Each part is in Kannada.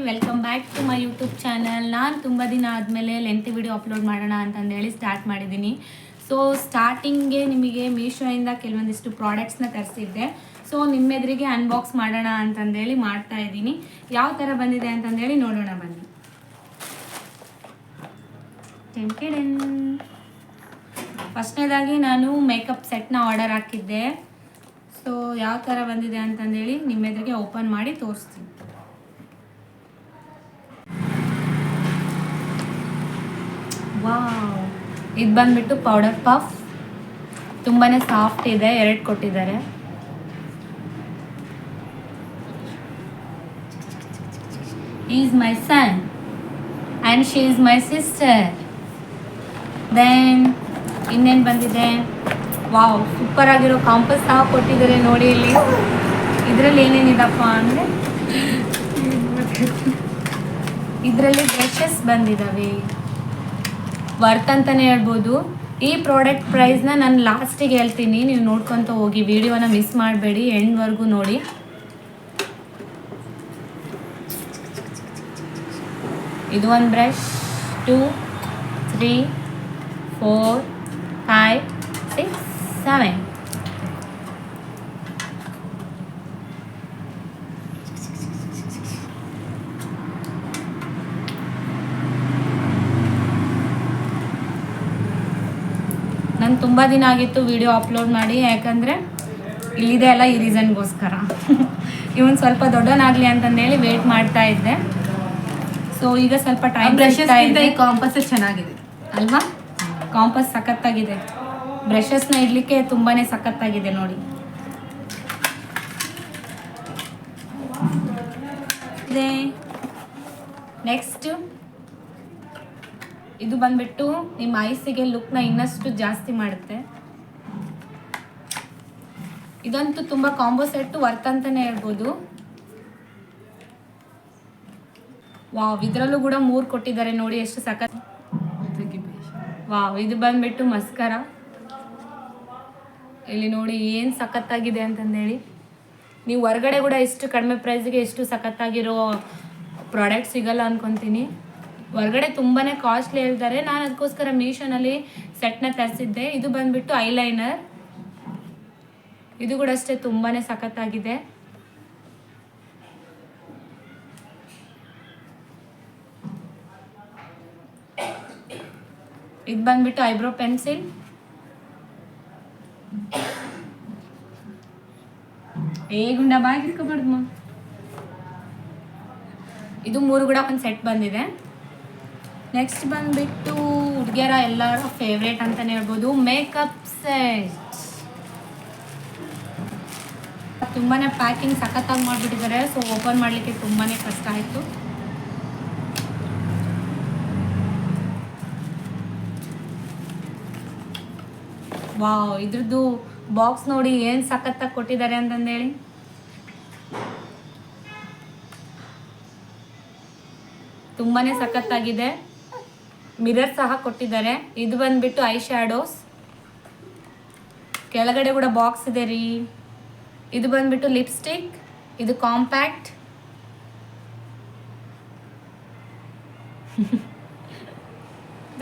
Welcome back to my YouTube channel. ನಾನು ತುಂಬ ದಿನ ಆದಮೇಲೆ ಲೆಂತಿ ವಿಡಿಯೋ ಅಪ್ಲೋಡ್ ಮಾಡೋಣ ಅಂತಂದೇಳಿ ಸ್ಟಾರ್ಟ್ ಮಾಡಿದ್ದೀನಿ. ಸೊ ಸ್ಟಾರ್ಟಿಂಗ್ಗೆ ನಿಮಗೆ ಮೀಶೋಯಿಂದ ಕೆಲವೊಂದಿಷ್ಟು ಪ್ರಾಡಕ್ಟ್ಸ್ನ ತರಿಸಿದ್ದೆ. ಸೊ ನಿಮ್ಮೆದುರಿಗೆ ಅನ್ಬಾಕ್ಸ್ ಮಾಡೋಣ ಅಂತಂದೇಳಿ ಮಾಡ್ತಾ ಇದ್ದೀನಿ. ಯಾವ ಥರ ಬಂದಿದೆ ಅಂತಂದೇಳಿ ನೋಡೋಣ ಬನ್ನಿ. ಫಸ್ಟ್ನೇದಾಗಿ ನಾನು ಮೇಕಪ್ ಸೆಟ್ನ ಆರ್ಡರ್ ಹಾಕಿದ್ದೆ. ಸೊ ಯಾವ ಥರ ಬಂದಿದೆ ಅಂತಂದೇಳಿ ನಿಮ್ಮೆದುರಿಗೆ ಓಪನ್ ಮಾಡಿ ತೋರಿಸ್ತೀನಿ. ವಾವ್, ಇದು ಬಂದ್ಬಿಟ್ಟು ಪೌಡರ್ ಪಫ್. ತುಂಬಾ ಸಾಫ್ಟ್ ಇದೆ, 2 ಕೊಟ್ಟಿದ್ದಾರೆ. Is my son and she is my sister. Then ಇನ್ನೇನು ಬಂದಿದೆ, ವಾವ್ ಸೂಪರ್ ಆಗಿರೋ ಕಾಂಪಸ್ ಸಹ ಕೊಟ್ಟಿದ್ದಾರೆ ನೋಡಿ. ಇಲ್ಲಿ ಇದರಲ್ಲಿ ಏನೇನಿದಪ್ಪ ಅಂದರೆ ಇದರಲ್ಲಿ ಬ್ರಷಸ್ ಬಂದಿದ್ದಾವೆ. ವರ್ತ್ ಅಂತಲೇ ಹೇಳ್ಬೋದು. ಈ ಪ್ರಾಡಕ್ಟ್ ಪ್ರೈಸ್ನ ನಾನು ಲಾಸ್ಟಿಗೆ ಹೇಳ್ತೀನಿ, ನೀವು ನೋಡ್ಕೊತ ಹೋಗಿ, ವಿಡಿಯೋನ ಮಿಸ್ ಮಾಡಬೇಡಿ, ಎಂಡ್ವರೆಗೂ ನೋಡಿ. ಇದು ಒಂದು ಬ್ರಷ್, 2 3 4 5 6 7. ನಾನು ತುಂಬ ದಿನ ಆಗಿತ್ತು ವಿಡಿಯೋ ಅಪ್ಲೋಡ್ ಮಾಡಿ, ಯಾಕಂದರೆ ಇಲ್ಲಿದೆ ಅಲ್ಲ, ಈ ರೀಸನ್ಗೋಸ್ಕರ. ಇವನು ಸ್ವಲ್ಪ ದೊಡ್ಡವನಾಗಲಿ ಅಂತಂದೇಳಿ ವೇಟ್ ಮಾಡ್ತಾ ಇದ್ದೆ. ಸೊ ಈಗ ಸ್ವಲ್ಪ ಟೈಮ್ ಸಿಗ್ತಾ ಇದೆ. ಈ ಕಾಂಪಸ್ ಚೆನ್ನಾಗಿದೆ ಅಲ್ವಾ? ಕಾಂಪಸ್ ಸಖತ್ತಾಗಿದೆ. ಬ್ರಷಸ್ನ ಇಡ್ಲಿಕ್ಕೆ ತುಂಬಾ ಸಖತ್ತಾಗಿದೆ ನೋಡಿ. ನೆಕ್ಸ್ಟ್ ಇದು ಬಂದ್ಬಿಟ್ಟು ನಿಮ್ಮ ಐಸಿಗೆ ಲುಕ್ನ ಇನ್ನಷ್ಟು ಜಾಸ್ತಿ ಮಾಡುತ್ತೆ. ಇದಂತೂ ತುಂಬ ಕಾಂಬೋ ಸೆಟ್ ವರ್ತ್ ಅಂತಲೇ ಹೇಳ್ಬೋದು. ವಾವ್, ಇದರಲ್ಲೂ ಕೂಡ 3 ಕೊಟ್ಟಿದ್ದಾರೆ ನೋಡಿ, ಎಷ್ಟು ಸಖತ್. ವಾವ್, ಇದು ಬಂದ್ಬಿಟ್ಟು ಮಸ್ಕರ. ಇಲ್ಲಿ ನೋಡಿ ಏನು ಸಖತ್ತಾಗಿದೆ ಅಂತಂದೇಳಿ. ನೀವು ಹೊರಗಡೆ ಕೂಡ ಇಷ್ಟು ಕಡಿಮೆ ಪ್ರೈಸ್ಗೆ ಎಷ್ಟು ಸಖತ್ತಾಗಿರೋ ಪ್ರಾಡಕ್ಟ್ ಸಿಗಲ್ಲ ಅನ್ಕೊತೀನಿ. ಹೊರಗಡೆ ತುಂಬಾ ಕಾಸ್ಟ್ಲಿ ಹೇಳ್ತಾರೆ. ನಾನು ಅದಕ್ಕೋಸ್ಕರ ಮೀಶೋನಲ್ಲಿ ಸೆಟ್ನ ತರಿಸಿದ್ದೆ. ಇದು ಬಂದ್ಬಿಟ್ಟು ಐಲೈನರ್. ಇದು ಕೂಡ ಅಷ್ಟೇ ತುಂಬಾ ಸಖತ್ತಾಗಿದೆ. ಇದು ಬಂದ್ಬಿಟ್ಟು ಐಬ್ರೋ ಪೆನ್ಸಿಲ್. ಗುಂಡ ಬಾಗಿ ಇಟ್ಕೊಬಾರ್ದು. ಇದು 3 ಕೂಡ ಒಂದು ಸೆಟ್ ಬಂದಿದೆ. ನೆಕ್ಸ್ಟ್ ಬಂದ್ಬಿಟ್ಟು ಹುಡುಗಿಯರ ಎಲ್ಲರ ಫೇವ್ರೇಟ್ ಅಂತಲೇ ಹೇಳ್ಬೋದು, ಮೇಕಪ್ ಸೆಟ್. ತುಂಬಾ ಪ್ಯಾಕಿಂಗ್ ಸಖತ್ತಾಗಿ ಮಾಡಿಬಿಟ್ಟಿದ್ದಾರೆ. ಸೊ ಓಪನ್ ಮಾಡಲಿಕ್ಕೆ ತುಂಬಾ ಕಷ್ಟ ಆಯಿತು. ವಾವ್, ಇದ್ರದ್ದು ಬಾಕ್ಸ್ ನೋಡಿ ಏನು ಸಖತ್ತಾಗಿ ಕೊಟ್ಟಿದ್ದಾರೆ ಅಂತಂದೇಳಿ. ತುಂಬಾ ಸಖತ್ತಾಗಿದೆ. ಮಿರರ್ ಸಹ ಕೊಟ್ಟಿದ್ದಾರೆ. ಇದು ಬಂದ್ಬಿಟ್ಟು ಐ ಶ್ಯಾಡೋಸ್. ಕೆಳಗಡೆ ಕೂಡ ಬಾಕ್ಸ್ ಇದೆ ರೀ. ಇದು ಬಂದ್ಬಿಟ್ಟು ಲಿಪ್ಸ್ಟಿಕ್. ಇದು ಕಾಂಪ್ಯಾಕ್ಟ್.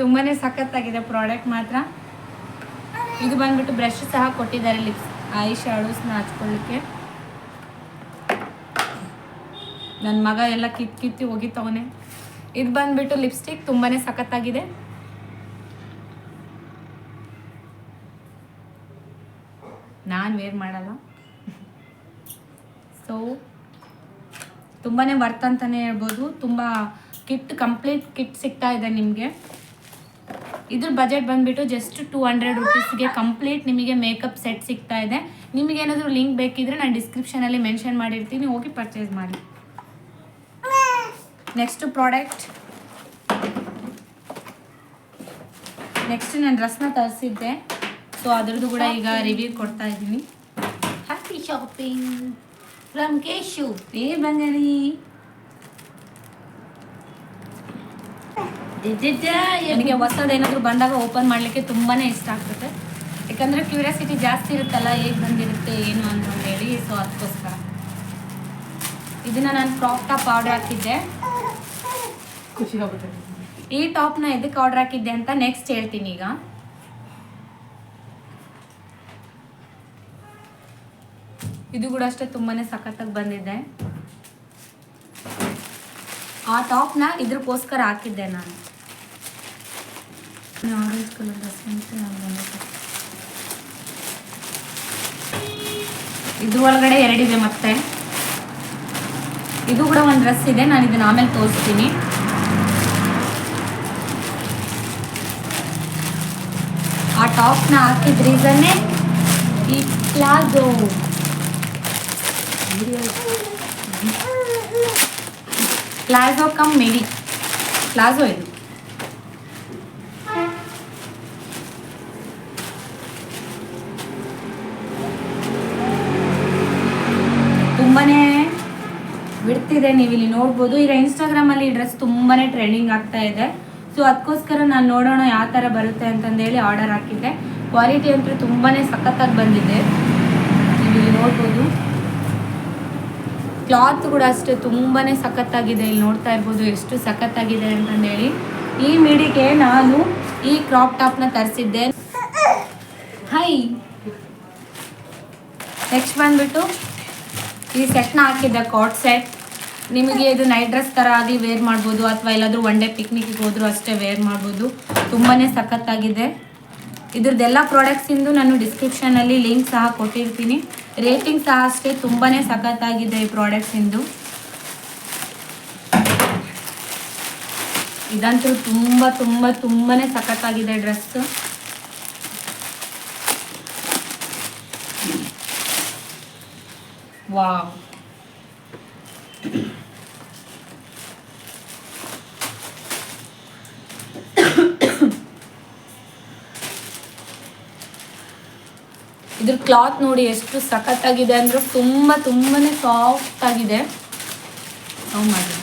ತುಂಬಾ ಸಖತ್ತಾಗಿದೆ ಪ್ರಾಡಕ್ಟ್ ಮಾತ್ರ. ಇದು ಬಂದ್ಬಿಟ್ಟು ಬ್ರಷ್ ಸಹ ಕೊಟ್ಟಿದ್ದಾರೆ ಲಿಪ್ಸ್ ಐ ಶ್ಯಾಡೋಸ್ನ ಹಚ್ಕೊಳ್ಳಿಕ್ಕೆ. ನನ್ನ ಮಗ ಎಲ್ಲ ಕಿತ್ತಿ ಹೋಗಿತ್ತವನೇ. ಇದು ಬಂದ್ಬಿಟ್ಟು ಲಿಪ್ಸ್ಟಿಕ್, ತುಂಬಾ ಸಖತ್ತಾಗಿದೆ. ನಾನು ವೇರ್ ಮಾಡಲ್ಲ. ಸೊ ತುಂಬಾ ವರ್ತ್ ಅಂತಲೇ ಹೇಳ್ಬೋದು. ತುಂಬ ಕಂಪ್ಲೀಟ್ ಕಿಟ್ ಸಿಗ್ತಾ ಇದೆ ನಿಮಗೆ. ಇದ್ರ ಬಜೆಟ್ ಬಂದುಬಿಟ್ಟು ಜಸ್ಟ್ 200 ರುಪೀಸ್ಗೆ ಕಂಪ್ಲೀಟ್ ನಿಮಗೆ ಮೇಕಪ್ ಸೆಟ್ ಸಿಗ್ತಾ ಇದೆ. ನಿಮಗೇನಾದರೂ ಲಿಂಕ್ ಬೇಕಿದ್ರೆ ನಾನು ಡಿಸ್ಕ್ರಿಪ್ಷನಲ್ಲಿ ಮೆನ್ಷನ್ ಮಾಡಿರ್ತೀನಿ, ಹೋಗಿ ಪರ್ಚೇಸ್ ಮಾಡಿ. ನೆಕ್ಸ್ಟ್ ಪ್ರಾಡಕ್ಟ್, ನೆಕ್ಸ್ಟ್ ನಾನು ಡ್ರೆಸ್ನ ತರಿಸಿದ್ದೆ. ಸೊ ಅದರದ್ದು ಕೂಡ ಈಗ ರಿವ್ಯೂ ಕೊಡ್ತಾ ಇದ್ದೀನಿ. Happy shopping from Keshu. ಬಂದೇರಿ. ನನಗೆ ಹೊಸದೇನಾದರೂ ಬಂದಾಗ ಓಪನ್ ಮಾಡಲಿಕ್ಕೆ ತುಂಬಾ ಇಷ್ಟ ಆಗ್ತದೆ. ಯಾಕಂದರೆ ಕ್ಯೂರಿಯಾಸಿಟಿ ಜಾಸ್ತಿ ಇರುತ್ತಲ್ಲ, ಹೇಗೆ ಬಂದಿರುತ್ತೆ ಏನು ಅಂತಂದೇಳಿ. ಸೊ ಅದಕ್ಕೋಸ್ಕರ ಇದನ್ನು ನಾನು ಕ್ರಾಪ್ ಟಾಪ್ ಆರ್ಡರ್ ಹಾಕಿದ್ದೆ. ಖುಷಿ ಆಗುತ್ತೆ. ಈ ಟಾಪ್ನ ಎದಕ್ಕೆ ಆರ್ಡರ್ ಹಾಕಿದ್ದೆ ಅಂತ ನೆಕ್ಸ್ಟ್ ಹೇಳ್ತೀನಿ. ಈಗ ಇದು ಕೂಡ ಅಷ್ಟೇ ತುಂಬಾ ಸಖತ್ತಾಗಿ ಬಂದಿದೆ. ಆ ಟಾಪ್ನ ಇದ್ರಕ್ಕೋಸ್ಕರ ಹಾಕಿದ್ದೆ ನಾನು. ಆರೆಂಜ್ ಕಲರ್ ಡ್ರೆಸ್ ಅಂತ ಇದ್ರ ಒಳಗಡೆ ಎರಡಿದೆ. ಮತ್ತೆ ಇದು ಕೂಡ ಒಂದು ಡ್ರೆಸ್ ಇದೆ, ನಾನು ಇದನ್ನ ಆಮೇಲೆ ತೋರಿಸ್ತೀನಿ. ಆ ಟಾಪ್ನ ಹಾಕಿದ ರೀಸನ್ನೇ ಈ ಪ್ಲಾಜೋ. ಪ್ಲಾಜೋ ಕಮ್ ಮಿಡಿ ಪ್ಲಾಜೋ ಇದು. ತುಂಬಾನೇ ಬಿಡ್ತಿದೆ, ನೀವು ಇಲ್ಲಿ ನೋಡ್ಬೋದು. ಈಗ ಇನ್ಸ್ಟಾಗ್ರಾಮಲ್ಲಿ ಈ ಡ್ರೆಸ್ ತುಂಬಾನೇ ಟ್ರೆಂಡಿಂಗ್ ಆಗ್ತಾ ಇದೆ. ಸೊ ಅದಕ್ಕೋಸ್ಕರ ನಾನು ನೋಡೋಣ ಯಾವ ಥರ ಬರುತ್ತೆ ಅಂತಂದೇಳಿ ಆರ್ಡರ್ ಹಾಕಿದ್ದೆ. ಕ್ವಾಲಿಟಿ ಅಂತೂ ತುಂಬಾನೇ ಸಖತ್ತಾಗಿ ಬಂದಿದೆ, ನೀವು ಇಲ್ಲಿ ನೋಡ್ಬೋದು. ಕ್ಲಾತ್ ಕೂಡ ಅಷ್ಟೇ ತುಂಬಾನೇ ಸಖತ್ತಾಗಿದೆ. ಇಲ್ಲಿ ನೋಡ್ತಾ ಇರ್ಬೋದು ಎಷ್ಟು ಸಖತ್ತಾಗಿದೆ ಅಂತಂದೇಳಿ. ಈ ಮಿಡಿಗೆ ನಾನು ಈ ಕ್ರಾಪ್ ಟಾಪ್ನ ತರಿಸಿದ್ದೆ. ಹೈ, ನೆಕ್ಸ್ಟ್ ಬಂದ್ಬಿಟ್ಟು ಈ ಸೆಟ್ನ ಹಾಕಿದ್ದೆ, ಕಾಟ್ ಸೆಟ್. ನಿಮಗೆ ಇದು ನೈಟ್ ಡ್ರೆಸ್ ಥರ ಆಗಿ ವೇರ್ ಮಾಡ್ಬೋದು, ಅಥವಾ ಎಲ್ಲಾದರೂ ಒನ್ ಡೇ ಪಿಕ್ನಿಕ್ಗೆ ಹೋದರೂ ಅಷ್ಟೇ ವೇರ್ ಮಾಡ್ಬೋದು. ತುಂಬಾ ಸಖತ್ತಾಗಿದೆ. ಇದ್ರದ್ದೆಲ್ಲ ಪ್ರಾಡಕ್ಟ್ಸಿಂದು ನಾನು ಡಿಸ್ಕ್ರಿಪ್ಷನಲ್ಲಿ ಲಿಂಕ್ ಸಹ ಕೊಟ್ಟಿರ್ತೀನಿ. ರೇಟಿಂಗ್ ಸಹ ಅಷ್ಟೇ ತುಂಬಾ ಸಖತ್ತಾಗಿದೆ ಈ ಪ್ರಾಡಕ್ಟ್ಸಿಂದು. ಇದಂತೂ ತುಂಬಾ ಸಖತ್ತಾಗಿದೆ ಡ್ರೆಸ್. ವಾವ್, ಇದ್ರ ಕ್ಲಾತ್ ನೋಡಿ ಎಷ್ಟು ಸಖತ್ತಾಗಿದೆ ಅಂದ್ರೆ ತುಂಬಾನೇ ಸಾಫ್ಟ್ ಆಗಿದೆ. ಮಾಡಿ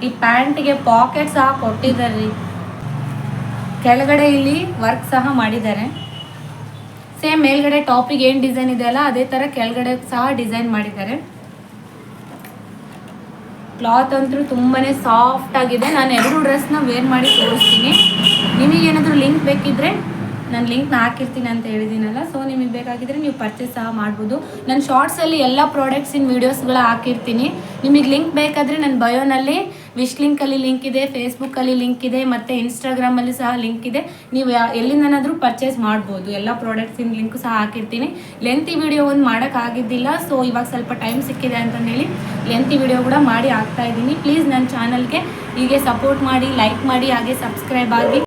ಈ ಪ್ಯಾಂಟ್ಗೆ ಪಾಕೆಟ್ ಸಹ ಕೊಟ್ಟಿದ್ದಾರೆ. ಕೆಳಗಡೆ ಇಲ್ಲಿ ವರ್ಕ್ ಸಹ ಮಾಡಿದ್ದಾರೆ. ಸೇಮ್ ಮೇಲ್ಗಡೆ ಟಾಪಿಗೆ ಏನು ಡಿಸೈನ್ ಇದೆ ಅಲ್ಲ, ಅದೇ ಥರ ಕೆಳಗಡೆ ಸಹ ಡಿಸೈನ್ ಮಾಡಿದ್ದಾರೆ. ಕ್ಲಾತ್ ಅಂತೂ ತುಂಬಾ ಸಾಫ್ಟ್ ಆಗಿದೆ. ನಾನು 2 ಡ್ರೆಸ್ನ ವೇರ್ ಮಾಡಿ ತೋರಿಸ್ತೀನಿ. ನಿಮಗೇನಾದರೂ ಲಿಂಕ್ ಬೇಕಿದ್ದರೆ ನಾನು ಲಿಂಕ್ನ ಹಾಕಿರ್ತೀನಿ ಅಂತ ಹೇಳಿದ್ದೀನಲ್ಲ. ಸೊ ನಿಮಗೆ ಬೇಕಾಗಿದ್ದರೆ ನೀವು ಪರ್ಚೇಸ್ ಸಹ ಮಾಡ್ಬೋದು. ನಾನು ಶಾರ್ಟ್ಸಲ್ಲಿ ಎಲ್ಲ ಪ್ರಾಡಕ್ಟ್ಸಿನ ವೀಡಿಯೋಸ್ಗಳ ಹಾಕಿರ್ತೀನಿ. ನಿಮಗೆ ಲಿಂಕ್ ಬೇಕಾದರೆ ನನ್ನ ಬಯೋನಲ್ಲಿ ವಿಶ್ ಲಿಂಕಲ್ಲಿ ಲಿಂಕ್ ಇದೆ, ಫೇಸ್ಬುಕ್ಕಲ್ಲಿ ಲಿಂಕ್ ಇದೆ, ಮತ್ತು ಇನ್ಸ್ಟಾಗ್ರಾಮಲ್ಲಿ ಸಹ ಲಿಂಕ್ ಇದೆ. ನೀವು ಎಲ್ಲಿಂದನಾದರೂ ಪರ್ಚೇಸ್ ಮಾಡ್ಬೋದು. ಎಲ್ಲ ಪ್ರಾಡಕ್ಟ್ಸಿನ ಲಿಂಕು ಸಹ ಹಾಕಿರ್ತೀನಿ. ಲೆಂತಿ ವಿಡಿಯೋ ಒಂದು ಮಾಡೋಕ್ಕಾಗಿದ್ದಿಲ್ಲ, ಸೊ ಇವಾಗ ಸ್ವಲ್ಪ ಟೈಮ್ ಸಿಕ್ಕಿದೆ ಅಂತಂದೇಳಿ ಲೆಂತಿ ವಿಡಿಯೋ ಕೂಡ ಮಾಡಿ ಹಾಕ್ತಾಯಿದ್ದೀನಿ. ಪ್ಲೀಸ್ ನನ್ನ ಚಾನಲ್ಗೆ ಹೀಗೆ ಸಪೋರ್ಟ್ ಮಾಡಿ, ಲೈಕ್ ಮಾಡಿ, ಹಾಗೆ ಸಬ್ಸ್ಕ್ರೈಬ್ ಆಗಿ.